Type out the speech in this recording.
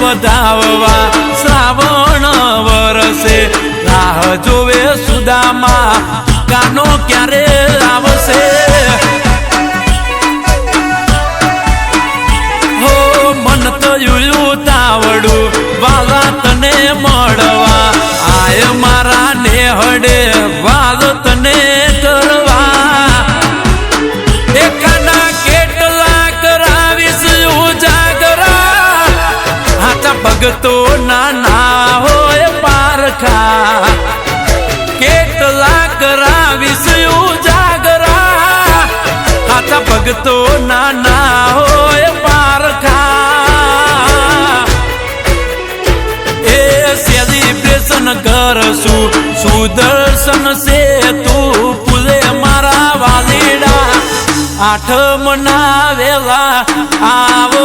વધાવવા શ્રાવણ વરસે રાહ જોવે સુદામા કાનો ક્યારે આવશે હો મન થયું તાવડું વાલા તને મળવા આય મારા નેહડે વાલ તને કરવા એકાના કેટલા કરાવીશ ઉજાગરા હાચા ભગતો નાના હોય પારખા કેટલા કરાવીશ ઉજાગરા હાચા ભગતો નાના હોય પારખા એ સેલિબ્રેશન કરશું સુદર્શન સે તું પુલે મારા વાલીડા આઠમ ના વેલા આવ